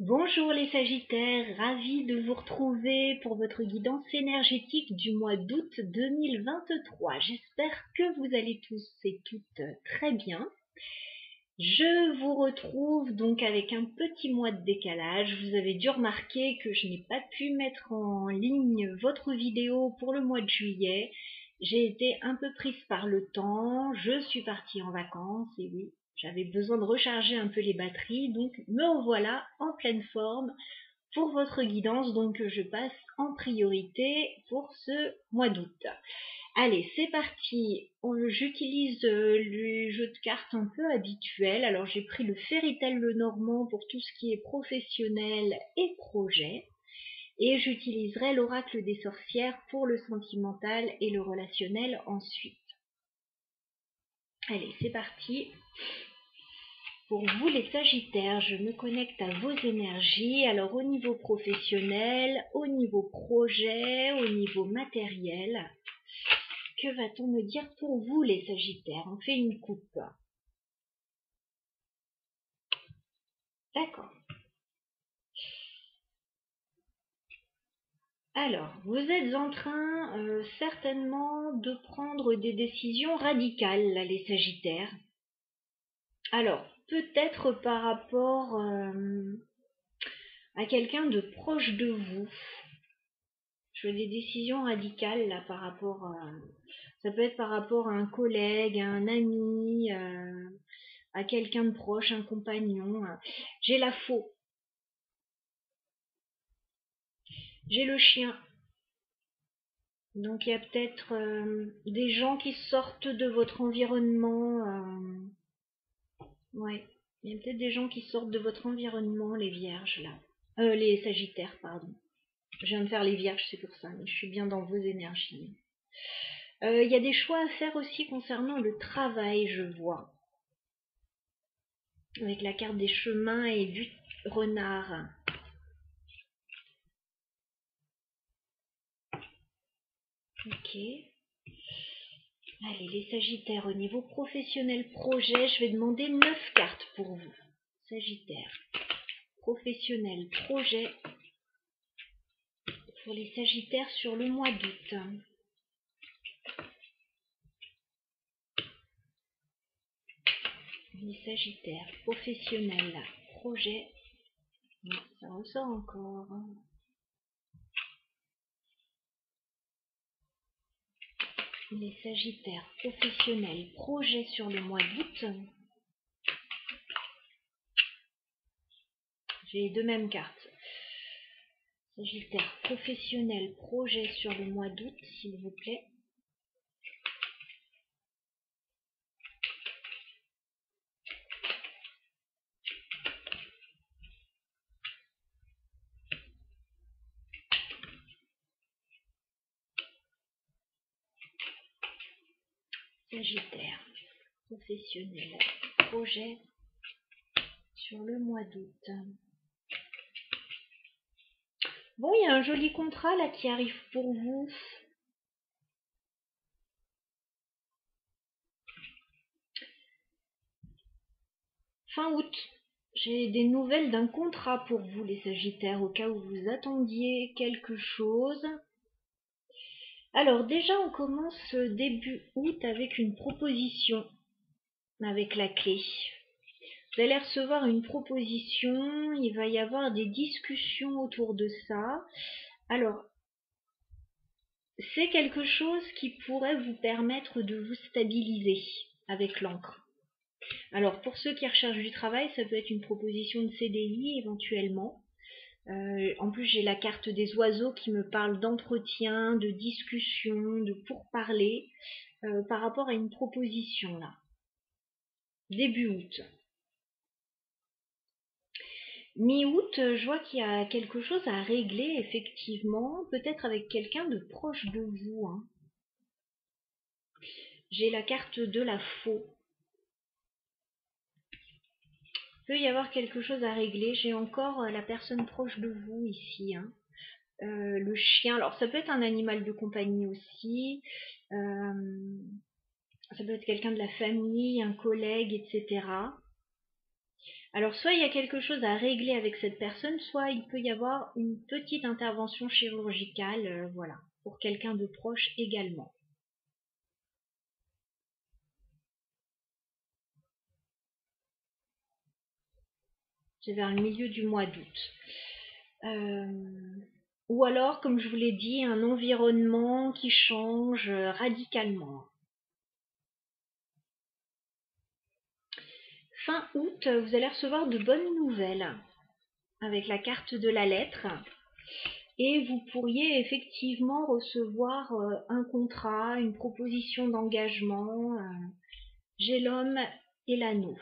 Bonjour les Sagittaires, ravie de vous retrouver pour votre guidance énergétique du mois d'août 2023. J'espère que vous allez tous et toutes très bien. Je vous retrouve donc avec un petit mois de décalage. Vous avez dû remarquer que je n'ai pas pu mettre en ligne votre vidéo pour le mois de juillet. J'ai été un peu prise par le temps, je suis partie en vacances et oui, j'avais besoin de recharger un peu les batteries, donc me revoilà en pleine forme pour votre guidance. Donc je passe en priorité pour ce mois d'août. Allez, c'est parti. J'utilise le jeu de cartes un peu habituel. Alors j'ai pris le Fairytale Lenormand pour tout ce qui est professionnel et projet. Et j'utiliserai l'oracle des sorcières pour le sentimental et le relationnel ensuite. Allez, c'est parti. Pour vous les Sagittaires, je me connecte à vos énergies. Alors au niveau professionnel, au niveau projet, au niveau matériel, que va-t-on me dire pour vous les Sagittaires? On fait une coupe. D'accord. Alors, vous êtes en train certainement de prendre des décisions radicales, là, les Sagittaires. Alors, peut-être par rapport à quelqu'un de proche de vous. Je veux des décisions radicales, là, par rapport ça peut être par rapport à un collègue, à un ami, à quelqu'un de proche, un compagnon. J'ai la faux. J'ai le chien. Donc il y a peut-être des gens qui sortent de votre environnement. Ouais, il y a peut-être des gens qui sortent de votre environnement, les vierges là. Les sagittaires, pardon. Je viens de faire les vierges, c'est pour ça, mais je suis bien dans vos énergies. Il y a des choix à faire aussi concernant le travail, je vois. Avec la carte des chemins et du renard. Ok. Allez, les Sagittaires, au niveau professionnel projet, je vais demander 9 cartes pour vous. Sagittaire, professionnel projet, pour les Sagittaires sur le mois d'août. Les Sagittaires, professionnel projet. Non, ça ressort encore. Les Sagittaires, professionnel projet sur le mois d'août. J'ai les deux mêmes cartes. Sagittaire, professionnel projet sur le mois d'août, s'il vous plaît. Sagittaire, professionnel projet sur le mois d'août. Bon, il y a un joli contrat là qui arrive pour vous. Fin août, j'ai des nouvelles d'un contrat pour vous les Sagittaires, au cas où vous attendiez quelque chose. Alors déjà, on commence début août avec une proposition, avec la clé. Vous allez recevoir une proposition, il va y avoir des discussions autour de ça. Alors, c'est quelque chose qui pourrait vous permettre de vous stabiliser avec l'encre. Alors, pour ceux qui recherchent du travail, ça peut être une proposition de CDI éventuellement. En plus, j'ai la carte des oiseaux qui me parle d'entretien, de discussion, de pourparler par rapport à une proposition là. Début août. Mi-août, je vois qu'il y a quelque chose à régler, effectivement, peut-être avec quelqu'un de proche de vous. Hein. J'ai la carte de la faux. Il peut y avoir quelque chose à régler. J'ai encore la personne proche de vous ici. Hein. Le chien, alors ça peut être un animal de compagnie aussi. Ça peut être quelqu'un de la famille, un collègue, etc. Alors, soit il y a quelque chose à régler avec cette personne, soit il peut y avoir une petite intervention chirurgicale, voilà, pour quelqu'un de proche également. C'est vers le milieu du mois d'août. Ou alors, comme je vous l'ai dit, un environnement qui change radicalement. Fin août, vous allez recevoir de bonnes nouvelles avec la carte de la lettre. Et vous pourriez effectivement recevoir un contrat, une proposition d'engagement. J'ai l'homme et l'anneau.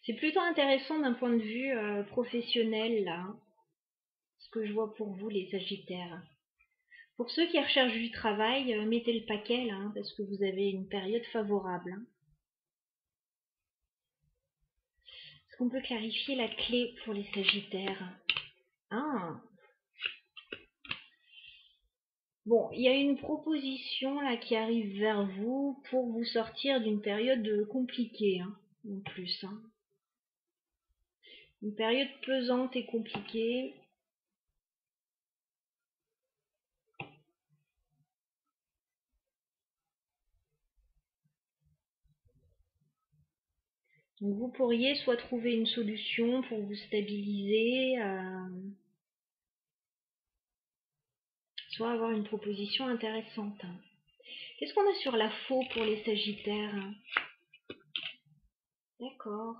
C'est plutôt intéressant d'un point de vue professionnel, là, ce que je vois pour vous, les Sagittaires. Pour ceux qui recherchent du travail, mettez le paquet, là, hein, parce que vous avez une période favorable. Hein. Est-ce qu'on peut clarifier la clé pour les Sagittaires? Ah. Bon, il y a une proposition là qui arrive vers vous pour vous sortir d'une période compliquée, hein, en plus. Hein. Une période pesante et compliquée. Donc vous pourriez soit trouver une solution pour vous stabiliser, soit avoir une proposition intéressante. Qu'est-ce qu'on a sur la faux pour les Sagittaires? D'accord.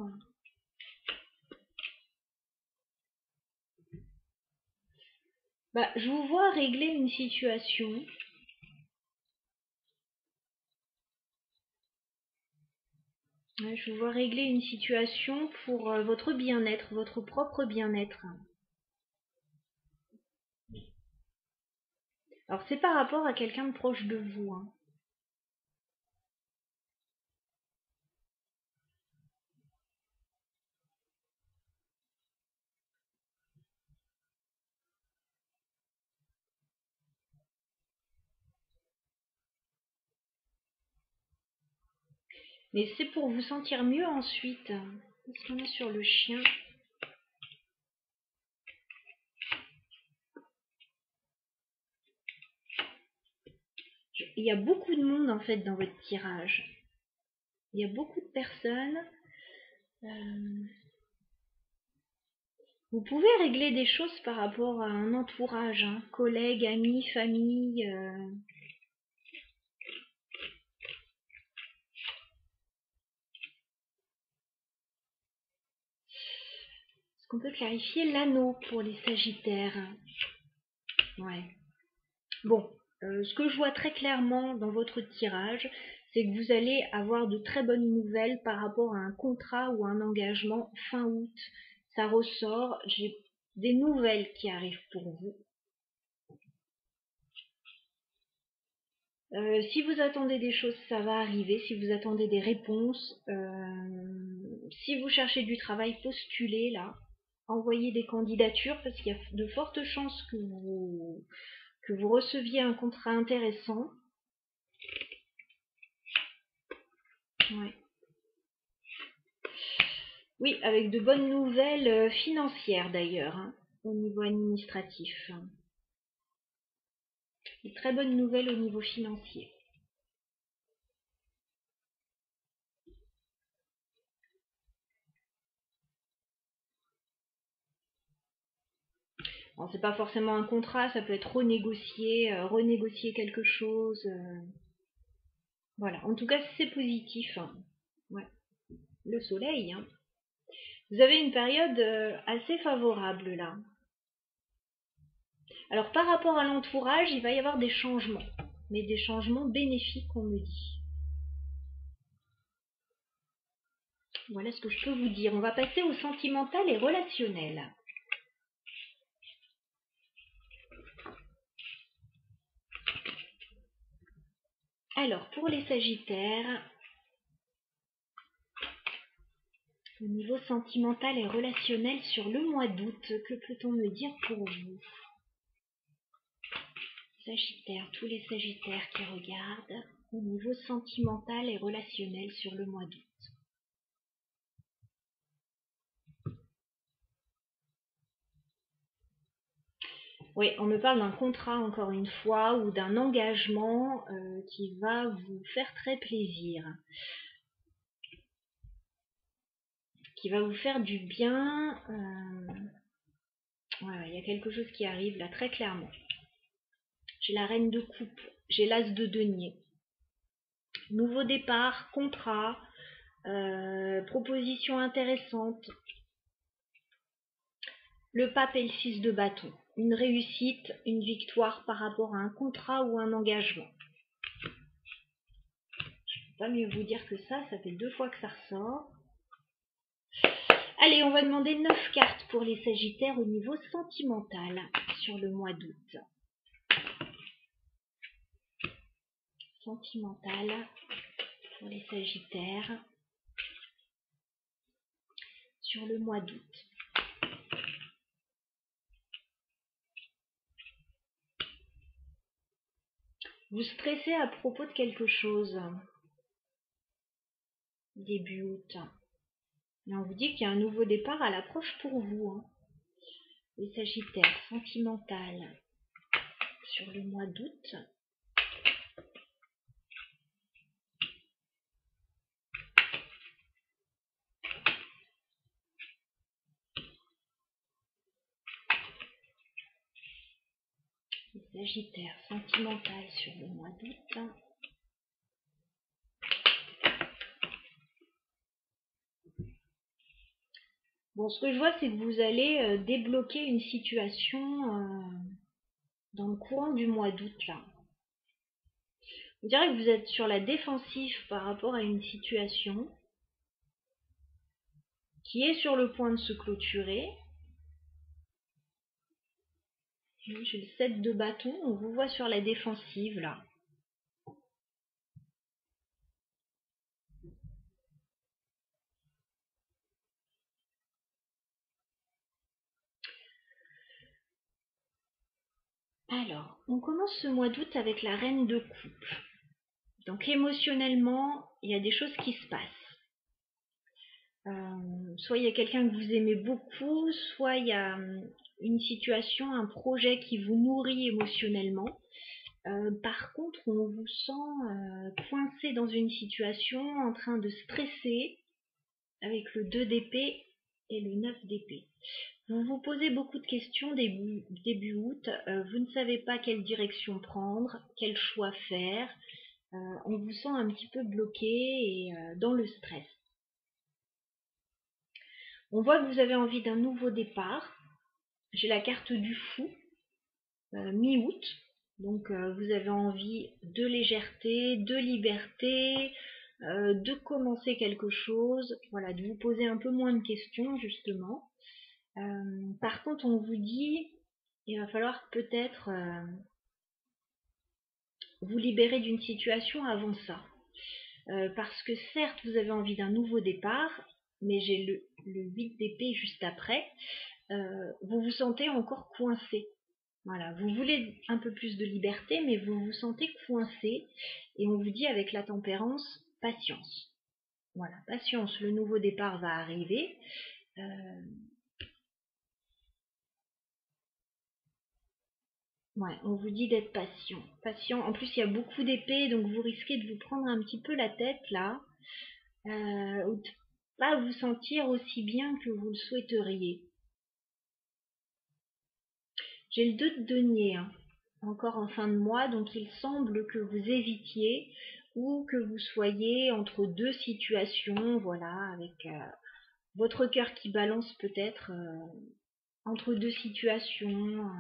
Bah, je vous vois régler une situation. Ouais, je vous vois régler une situation pour votre bien-être, votre propre bien-être. Alors c'est par rapport à quelqu'un de proche de vous. Hein. Mais c'est pour vous sentir mieux ensuite. Qu'est-ce qu'on a sur le chien? Il y a beaucoup de monde en fait dans votre tirage. Il y a beaucoup de personnes. Vous pouvez régler des choses par rapport à un entourage, hein, collègues, amis, famille. Est-ce qu'on peut clarifier l'anneau pour les Sagittaires? Ouais. Bon, ce que je vois très clairement dans votre tirage, c'est que vous allez avoir de très bonnes nouvelles par rapport à un contrat ou un engagement fin août. Ça ressort, j'ai des nouvelles qui arrivent pour vous. Si vous attendez des choses, ça va arriver. Si vous attendez des réponses, si vous cherchez du travail, postulez là. Envoyez des candidatures parce qu'il y a de fortes chances que vous receviez un contrat intéressant. Ouais. Oui, avec de bonnes nouvelles financières d'ailleurs, hein, au niveau administratif. De très bonnes nouvelles au niveau financier. Alors c'est pas forcément un contrat, ça peut être renégocier quelque chose. Voilà, en tout cas c'est positif. Hein. Ouais. Le soleil. Hein. Vous avez une période assez favorable là. Alors par rapport à l'entourage, il va y avoir des changements, mais des changements bénéfiques on me dit. Voilà ce que je peux vous dire. On va passer au sentimental et relationnel. Alors pour les Sagittaires, au niveau sentimental et relationnel sur le mois d'août, que peut-on me dire pour vous? Sagittaire, tous les Sagittaires qui regardent au niveau sentimental et relationnel sur le mois d'août. Oui, on me parle d'un contrat encore une fois ou d'un engagement qui va vous faire très plaisir, qui va vous faire du bien. Ouais, il y a quelque chose qui arrive là très clairement. J'ai la reine de coupe, j'ai l'as de denier. Nouveau départ, contrat, proposition intéressante. Le pape et le 6 de bâton. Une réussite, une victoire par rapport à un contrat ou un engagement. Je ne peux pas mieux vous dire que ça fait 2 fois que ça ressort. Allez, on va demander 9 cartes pour les Sagittaires au niveau sentimental sur le mois d'août. Sentimental pour les Sagittaires sur le mois d'août. Vous stressez à propos de quelque chose début août. Et on vous dit qu'il y a un nouveau départ à l'approche pour vous. Les Sagittaires, sentimental sur le mois d'août. Les Sagittaires, sentimental sur le mois d'août. Bon, ce que je vois, c'est que vous allez débloquer une situation dans le courant du mois d'août, là. On dirait que vous êtes sur la défensive par rapport à une situation qui est sur le point de se clôturer. J'ai le 7 de bâton, on vous voit sur la défensive, là. Alors, on commence ce mois d'août avec la reine de coupe. Donc émotionnellement, il y a des choses qui se passent. Soit il y a quelqu'un que vous aimez beaucoup, soit il y a une situation, un projet qui vous nourrit émotionnellement. Par contre, on vous sent coincé dans une situation, en train de stresser, avec le 2 d'épée et le 9 d'épée. Vous vous posez beaucoup de questions début août, vous ne savez pas quelle direction prendre, quel choix faire, on vous sent un petit peu bloqué et dans le stress. On voit que vous avez envie d'un nouveau départ. J'ai la carte du fou, mi-août. Donc vous avez envie de légèreté, de liberté, de commencer quelque chose, voilà, de vous poser un peu moins de questions justement. Par contre, on vous dit, il va falloir peut-être vous libérer d'une situation avant ça. Parce que certes, vous avez envie d'un nouveau départ, mais j'ai le 8 d'épée juste après, vous vous sentez encore coincé. Voilà, vous voulez un peu plus de liberté, mais vous vous sentez coincé. Et on vous dit avec la tempérance, patience. Voilà, patience, le nouveau départ va arriver. Ouais, on vous dit d'être patient. Patient. En plus, il y a beaucoup d'épées, donc vous risquez de vous prendre un petit peu la tête là, ou de pas vous sentir aussi bien que vous le souhaiteriez. J'ai le 2 de denier, encore en fin de mois, donc il semble que vous évitiez ou que vous soyez entre deux situations, voilà, avec votre cœur qui balance peut-être entre deux situations.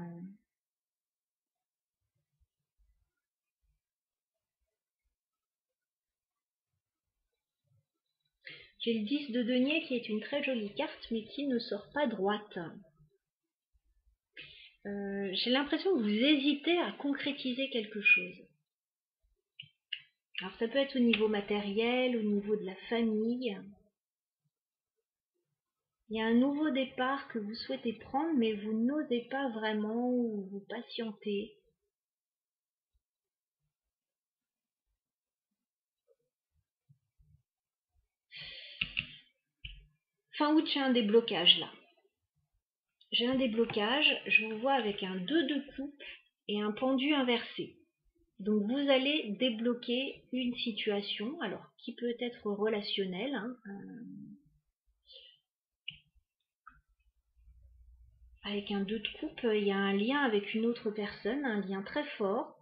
J'ai le 10 de denier qui est une très jolie carte, mais qui ne sort pas droite. J'ai l'impression que vous hésitez à concrétiser quelque chose. Alors ça peut être au niveau matériel, au niveau de la famille. Il y a un nouveau départ que vous souhaitez prendre, mais vous n'osez pas vraiment ou vous patientez. Fin août, j'ai un déblocage là. J'ai un déblocage, je vous vois avec un 2 de coupe et un pendu inversé. Donc vous allez débloquer une situation, alors qui peut être relationnelle. Avec un 2 de coupe, il y a un lien avec une autre personne, un lien très fort.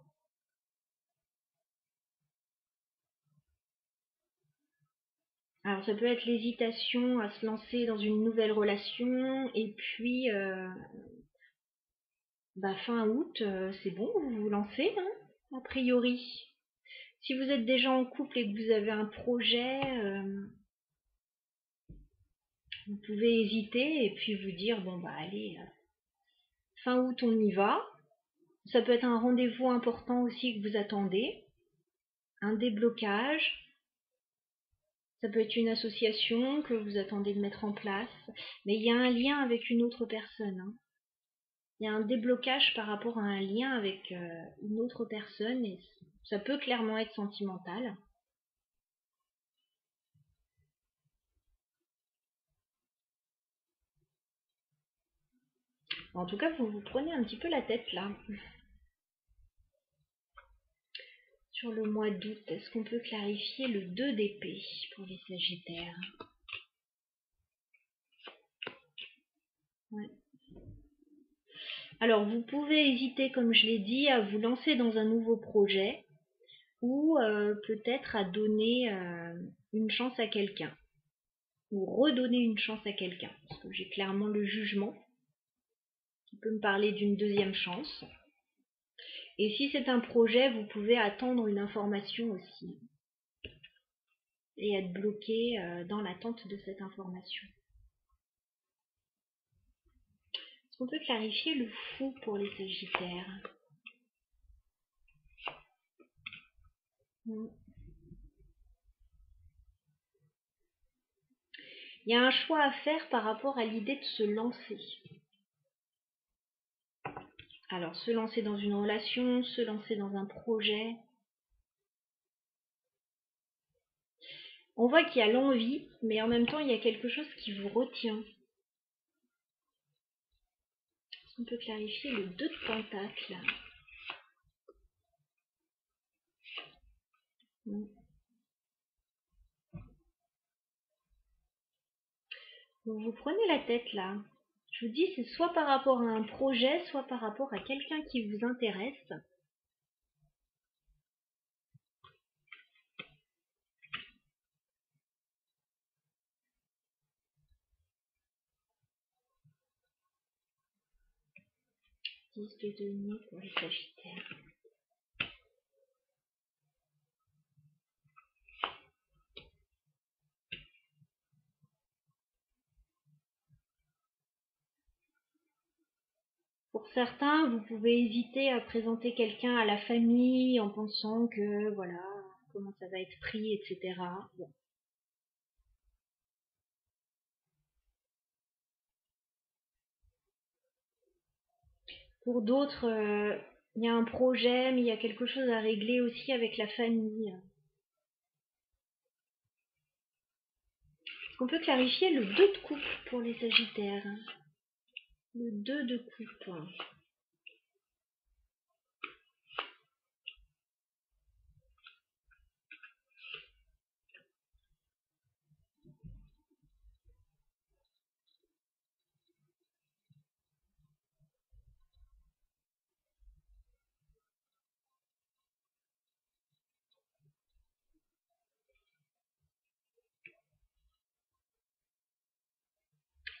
Alors ça peut être l'hésitation à se lancer dans une nouvelle relation, et puis fin août, c'est bon, vous vous lancez, a priori. Si vous êtes déjà en couple et que vous avez un projet, vous pouvez hésiter et puis vous dire, bon allez, fin août on y va. Ça peut être un rendez-vous important aussi que vous attendez, un déblocage. Ça peut être une association que vous attendez de mettre en place, mais il y a un lien avec une autre personne. Il y a un déblocage par rapport à un lien avec une autre personne et ça peut clairement être sentimental. En tout cas, vous vous prenez un petit peu la tête là. Sur le mois d'août, est-ce qu'on peut clarifier le 2 d'épée pour les Sagittaires? Ouais. Alors, vous pouvez hésiter, comme je l'ai dit, à vous lancer dans un nouveau projet ou peut-être à donner une chance à quelqu'un ou redonner une chance à quelqu'un. Parce que j'ai clairement le jugement qui peut me parler d'une deuxième chance. Et si c'est un projet, vous pouvez attendre une information aussi et être bloqué dans l'attente de cette information. Est-ce qu'on peut clarifier le fou pour les Sagittaires? Il y a un choix à faire par rapport à l'idée de se lancer. Alors, se lancer dans une relation, se lancer dans un projet. On voit qu'il y a l'envie, mais en même temps, il y a quelque chose qui vous retient. Est-ce qu'on peut clarifier le 2 de Pentacles? Vous prenez la tête là. Je vous dis, c'est soit par rapport à un projet, soit par rapport à quelqu'un qui vous intéresse. Liste de deniers pour les Sagittaires. Pour certains, vous pouvez hésiter à présenter quelqu'un à la famille en pensant que, voilà, comment ça va être pris, etc. Bon. Pour d'autres, il y a un projet, mais il y a quelque chose à régler aussi avec la famille. Est-ce qu'on peut clarifier le 2 de coupe pour les Sagittaires? Le 2 de coupe.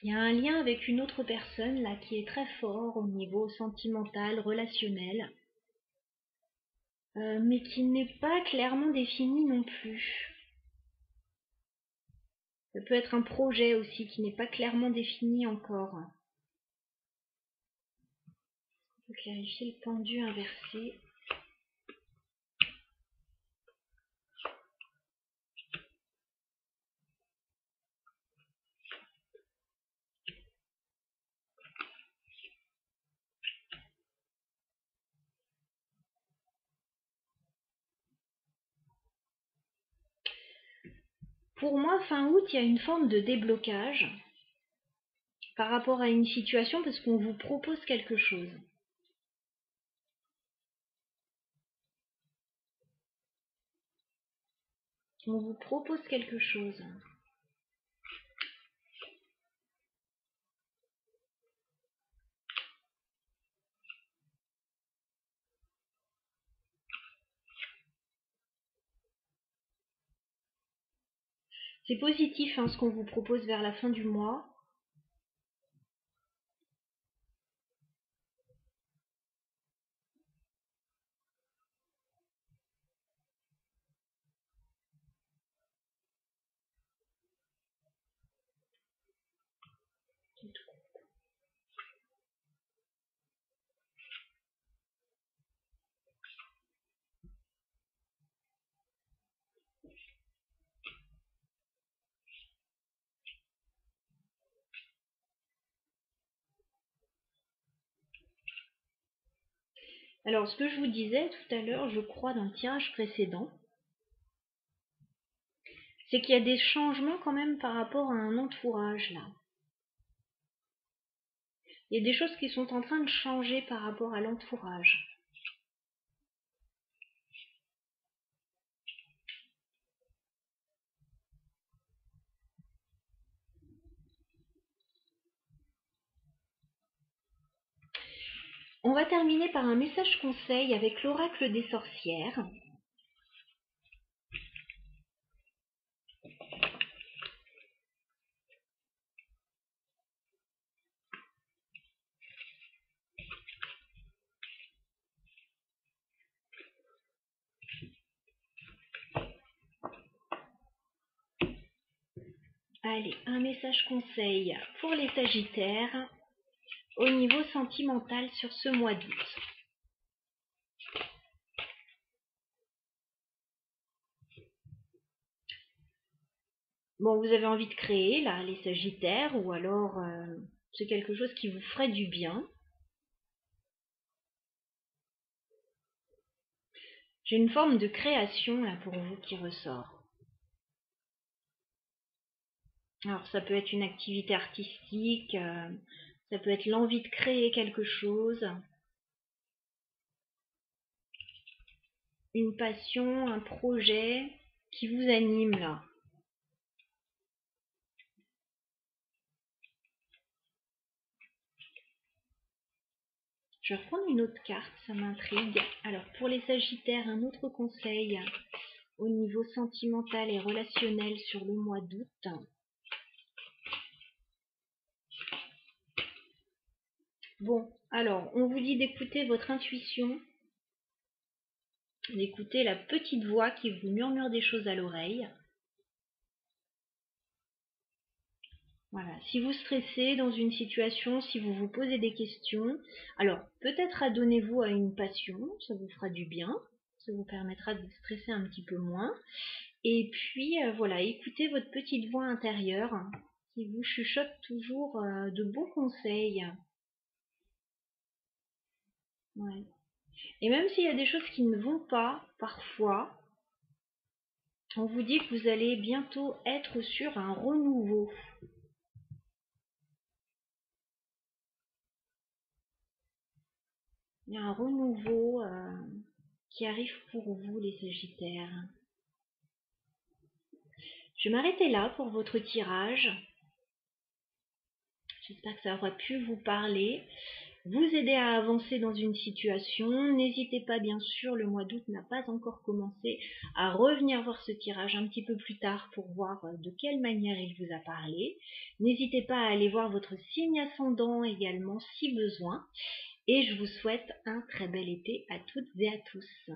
Il y a un lien avec une autre personne là qui est très fort au niveau sentimental, relationnel, mais qui n'est pas clairement défini non plus. Ça peut être un projet aussi qui n'est pas clairement défini encore. On peut clarifier le pendu inversé. Pour moi, fin août, il y a une forme de déblocage. par rapport à une situation parce qu'on vous propose quelque chose. On vous propose quelque chose. C'est positif hein, ce qu'on vous propose vers la fin du mois. Alors, ce que je vous disais tout à l'heure, je crois, dans le tirage précédent, c'est qu'il y a des changements quand même par rapport à un entourage, là. Il y a des choses qui sont en train de changer par rapport à l'entourage. On va terminer par un message conseil avec l'oracle des sorcières. Allez, un message conseil pour les Sagittaires au niveau sentimental sur ce mois d'août. Bon, vous avez envie de créer, là, les Sagittaires, ou alors c'est quelque chose qui vous ferait du bien. J'ai une forme de création, là, pour vous qui ressort. Alors, ça peut être une activité artistique, ça peut être l'envie de créer quelque chose, une passion, un projet qui vous anime, là. Je vais reprendre une autre carte, ça m'intrigue. Alors, pour les Sagittaires, un autre conseil au niveau sentimental et relationnel sur le mois d'août. Bon, alors, on vous dit d'écouter votre intuition, d'écouter la petite voix qui vous murmure des choses à l'oreille. Voilà, si vous stressez dans une situation, si vous vous posez des questions, alors peut-être adonnez-vous à une passion, ça vous fera du bien, ça vous permettra de stresser un petit peu moins. Et puis voilà, écoutez votre petite voix intérieure qui vous chuchote toujours de bons conseils. Ouais. Et même s'il y a des choses qui ne vont pas, parfois, on vous dit que vous allez bientôt être sur un renouveau. Il y a un renouveau qui arrive pour vous, les Sagittaires. Je vais m'arrêter là pour votre tirage. J'espère que ça aura pu vous parler, vous aider à avancer dans une situation. N'hésitez pas, bien sûr, le mois d'août n'a pas encore commencé, à revenir voir ce tirage un petit peu plus tard pour voir de quelle manière il vous a parlé. N'hésitez pas à aller voir votre signe ascendant également si besoin. Et je vous souhaite un très bel été à toutes et à tous.